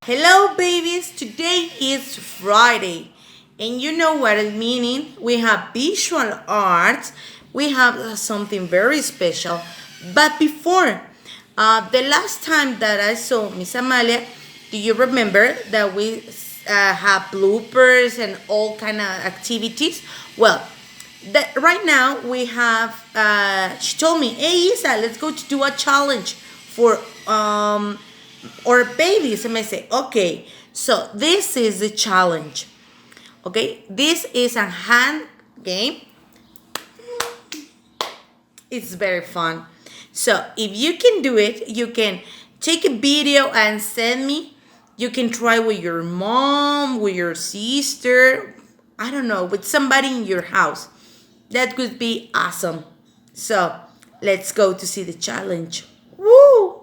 Hello, babies. Today is Friday, and you know what it meaning? We have visual arts. We have something very special. But before, the last time that I saw Miss Amalia, do you remember that we have bloopers and all kind of activities? Well, that right now we have. She told me, "Hey, Isa, let's go to do a challenge for or babies." And I say, okay, so this is the challenge. Okay, this is a hand game. It's very fun. So if you can do it, you can take a video and send me. You can try with your mom, with your sister, I don't know, with somebody in your house. That could be awesome. So let's go to see the challenge. Woo!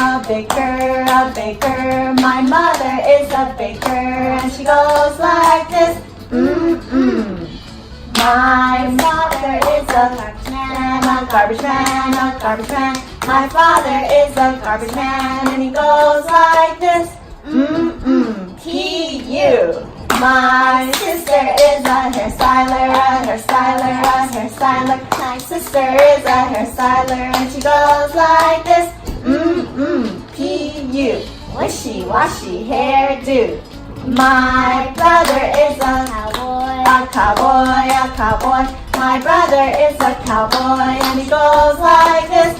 A baker. My mother is a baker, and she goes like this. Mm-mm. My father is a garbage man, a garbage man. My father is a garbage man, and he goes like this. Mm-mm. P.U. My sister is a hairstyler, My sister is a hairstyler, and she goes like this. P.U. Wishy-washy hairdo. My brother is a cowboy. My brother is a cowboy, and he goes like this.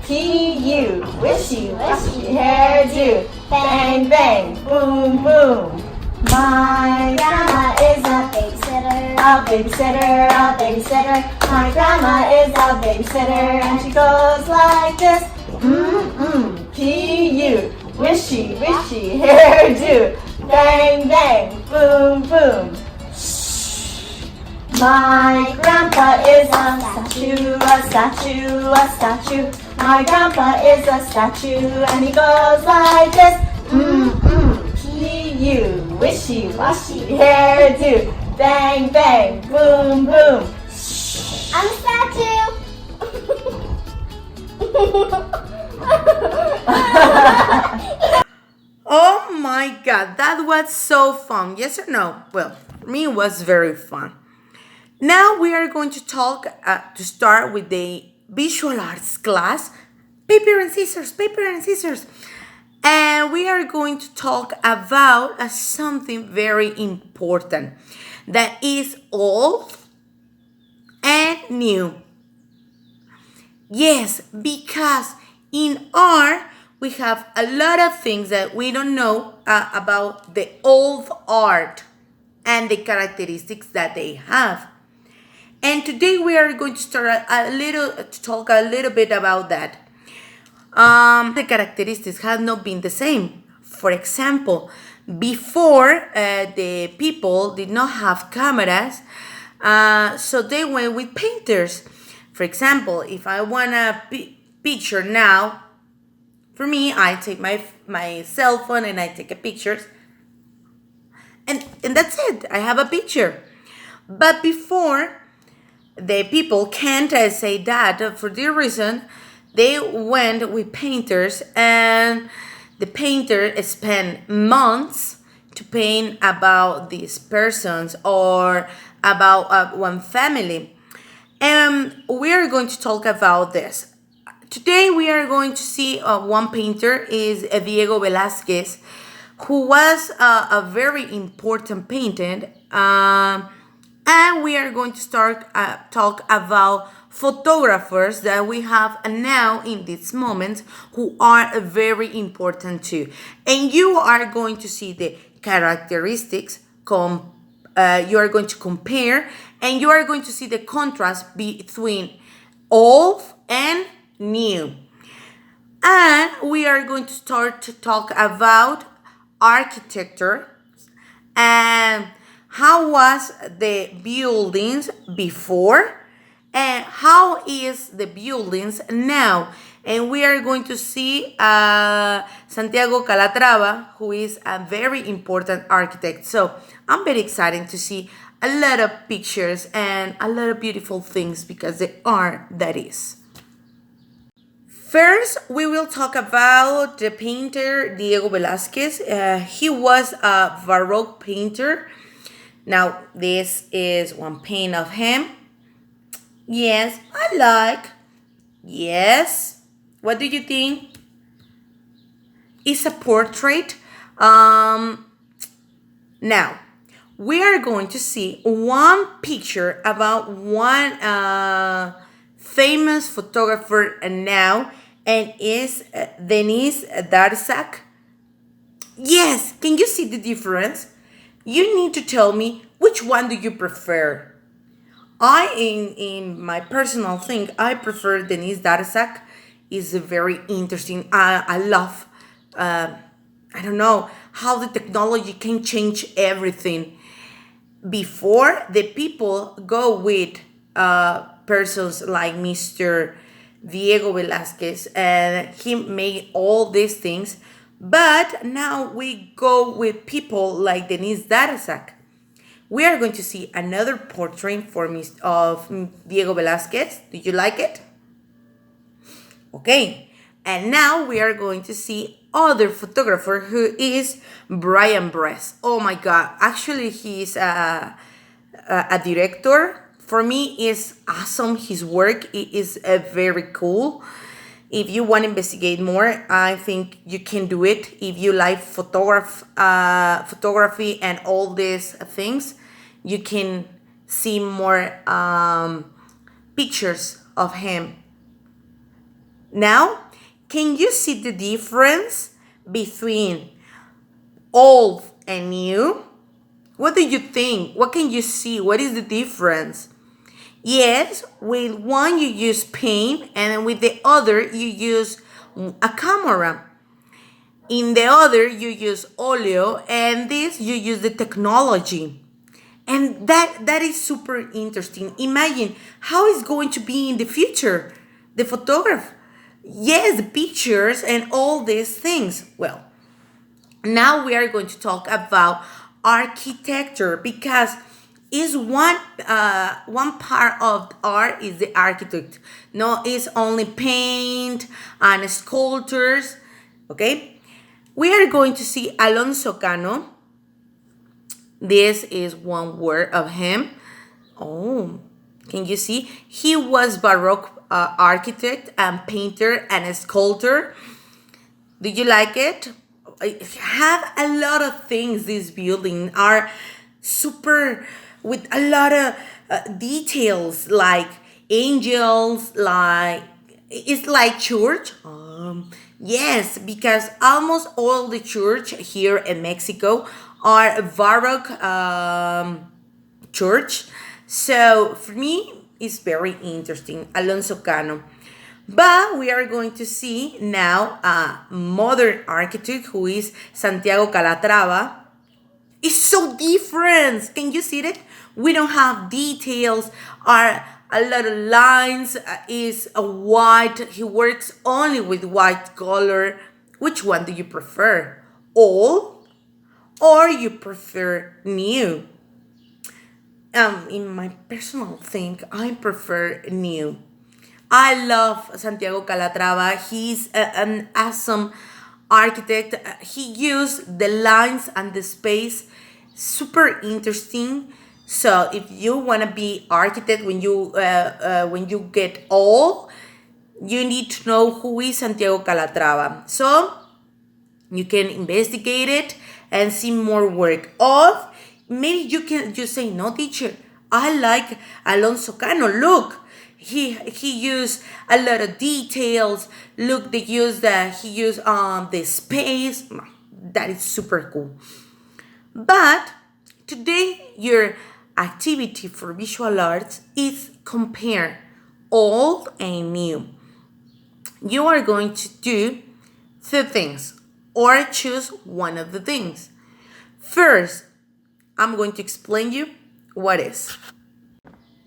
P.U. Wishy-washy hairdo. Bang, bang, boom, boom. My grandma is a babysitter. My grandma is a babysitter, and she goes like this. P.U. Wishy-washy hairdo. Bang, bang, boom, boom. My grandpa is a statue. My grandpa is a statue, and he goes like this. P.U. Wishy-washy hairdo. Bang, bang, boom, boom. I'm a statue. Oh my god, that was so fun. Yes or no? Well, for me it was very fun. Now we are going to talk to start with the visual arts class. Paper and scissors. And we are going to talk about something very important that is old and new. Yes, because in art we have a lot of things that we don't know about the old art and the characteristics that they have. And today we are going to start to talk a little bit about that. The characteristics have not been the same. For example, before the people did not have cameras, so they went with painters. For example, if I want a picture now, for me, I take my cell phone and I take a picture, and that's it. I have a picture. But before, the people can't say that. For this reason, they went with painters, and the painter spent months to paint about these persons or about one family. And we are going to talk about this. Today we are going to see one painter is Diego Velázquez, who was a very important painter. And we are going to start talk about photographers that we have now in this moment who are very important too. And you are going to see the characteristics, you are going to compare, and you are going to see the contrast between old and new. And we are going to start to talk about architecture and how was the buildings before and how is the buildings now. And we are going to see Santiago Calatrava, who is a very important architect. So I'm very excited to see a lot of pictures and a lot of beautiful things because they are that is. First, we will talk about the painter Diego Velázquez. He was a Baroque painter. Now, this is one paint of him. Yes, I like. Yes. What do you think? It's a portrait. Now, we are going to see one picture about one famous photographer now, and is Denis Darzac. Yes, can you see the difference? You need to tell me which one do you prefer. In my personal thing, I prefer Denis Darzac. Is very interesting. I love. I don't know how the technology can change everything. Before, the people go with persons like Mr. Diego Velázquez, and he made all these things. But now we go with people like Denis Darzac. We are going to see another portrait of Diego Velázquez. Do you like it? Okay. And now we are going to see other photographer who is Brian Bress. Oh my God. Actually, he's a director. For me, it's awesome. His work is very cool. If you want to investigate more, I think you can do it. If you like photography and all these things, you can see more pictures of him. Now, can you see the difference between old and new? What do you think? What can you see? What is the difference? Yes, with one you use paint, and with the other you use a camera. In the other you use oleo, and this you use the technology. And that is super interesting. Imagine how it's going to be in the future. The photograph. Yes, the pictures and all these things. Well, now we are going to talk about architecture, because is one part of art is the architect. No, it's only paint and sculptures. Okay, we are going to see Alonso Cano. This is one word of him. Oh, can you see? He was Baroque architect and painter and a sculptor. Do you like it? I have a lot of things. This building are super with a lot of details, like angels, like it's like church. Yes, because almost all the church here in Mexico are Baroque church. So for me, it's very interesting. Alonso Cano. But we are going to see now a modern architect who is Santiago Calatrava. It's so different. Can you see it? We don't have details, are a lot of lines, is a white. He works only with white color. Which one do you prefer? Old or you prefer new? In my personal thing, I prefer new. I love Santiago Calatrava. He's an awesome architect. He used the lines and the space. Super interesting. So if you want to be architect when you get old, you need to know who is Santiago Calatrava. So you can investigate it and see more work. Or maybe you can just say, no, teacher, I like Alonso Cano. Look, he used a lot of details. Look, he used the space. That is super cool. But today your activity for visual arts is compare old and new. You are going to do two things or choose one of the things. First, I'm going to explain you what is.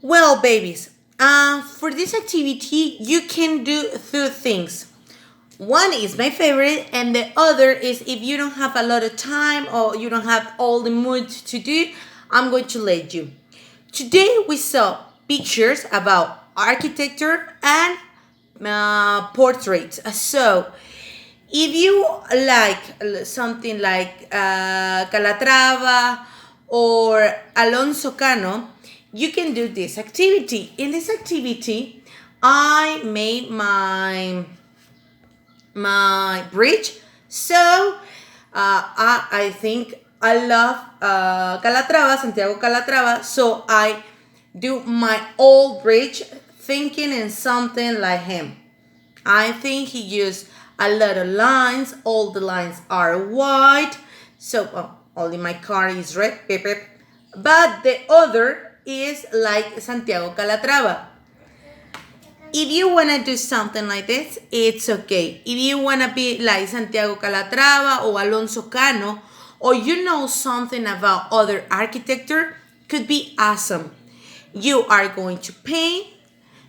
Well, babies, for this activity, you can do two things. One is my favorite, and the other is if you don't have a lot of time or you don't have all the mood to do, I'm going to let you. Today we saw pictures about architecture and portraits. So, if you like something like Calatrava or Alonso Cano, you can do this activity. In this activity, I made my bridge. So I think I love Calatrava, Santiago Calatrava. So I do my old bridge thinking in something like him. I think he used a lot of lines. All the lines are white. So only my car is red. But the other is like Santiago Calatrava. If you want to do something like this, it's okay. If you want to be like Santiago Calatrava or Alonso Cano, or you know something about other architecture, could be awesome. You are going to paint,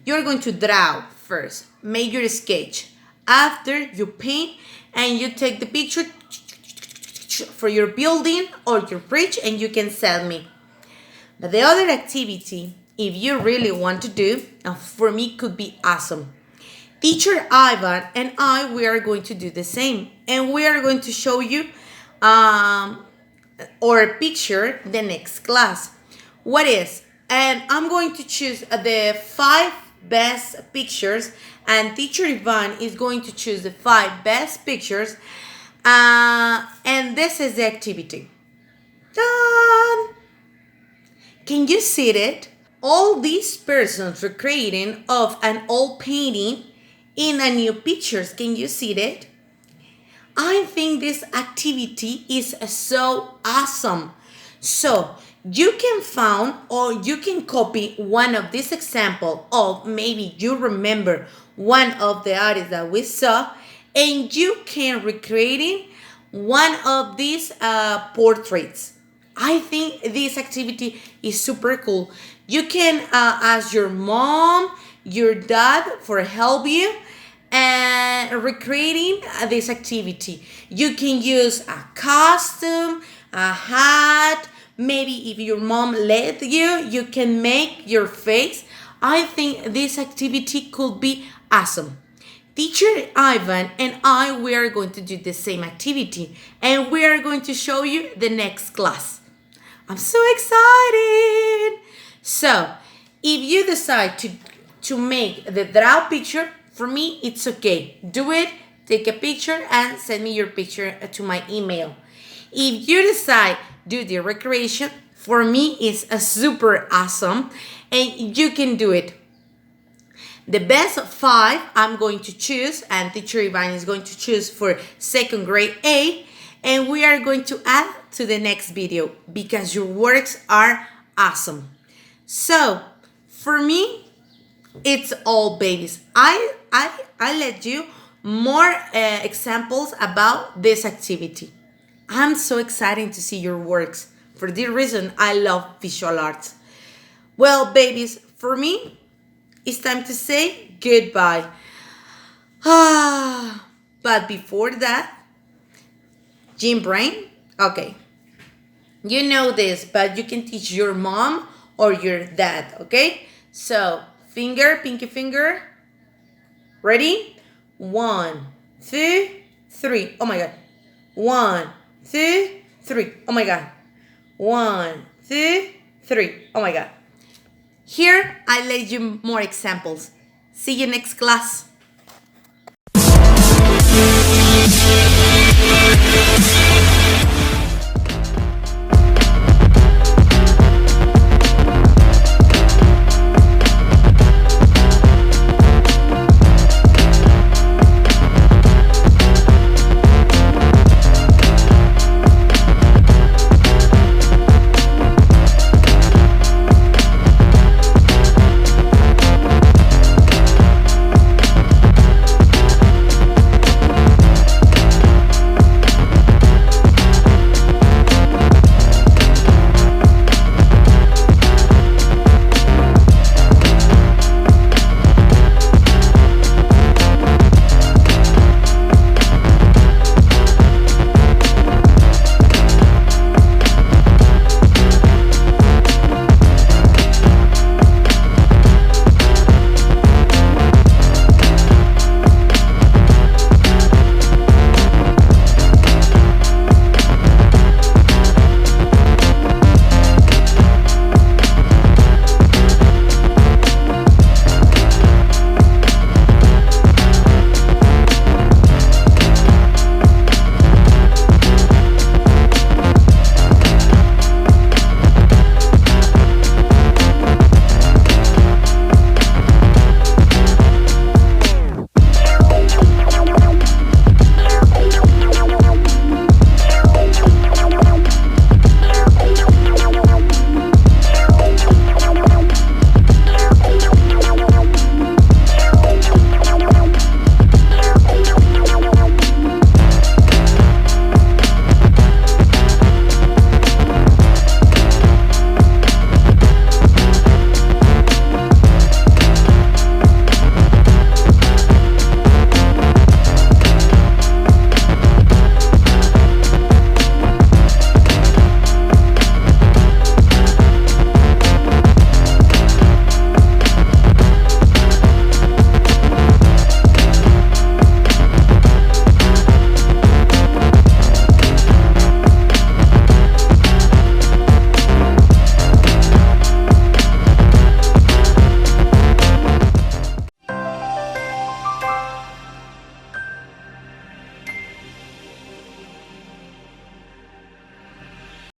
you're going to draw first, make your sketch. After you paint and you take the picture for your building or your bridge and you can send me. But the other activity, if you really want to do, for me could be awesome. Teacher Ivan and I, we are going to do the same. And we are going to show you or picture the next class. What is? And I'm going to choose the 5 best pictures. And Teacher Ivan is going to choose the 5 best pictures. And this is the activity. Done! Can you see it? All these persons recreating of an old painting in a new pictures. Can you see it? I think this activity is so awesome. So you can find or you can copy one of this example of maybe you remember one of the artists that we saw and you can recreating one of these portraits. I think this activity is super cool. You can ask your mom, your dad for help you and recreating this activity. You can use a costume, a hat, maybe if your mom let you, you can make your face. I think this activity could be awesome. Teacher Ivan and I, we are going to do the same activity and we are going to show you the next class. I'm so excited. So, if you decide to make the draw picture, for me, it's okay. Do it, take a picture, and send me your picture to my email. If you decide do the recreation, for me, it's a super awesome, and you can do it. The best 5 I'm going to choose, and Teacher Ivan is going to choose for 2nd grade A, and we are going to add to the next video because your works are awesome. So, for me, it's all babies. I let you more examples about this activity. I'm so excited to see your works. For this reason, I love visual arts. Well, babies, for me, it's time to say goodbye. But before that, Gym Brain, okay. You know this, but you can teach your mom or your dad, okay? So, pinky finger. Ready? 1, 2, 3. Oh my God. 1, 2, 3. Oh my God. 1, 2, 3. Oh my God. Here, I let you more examples. See you next class.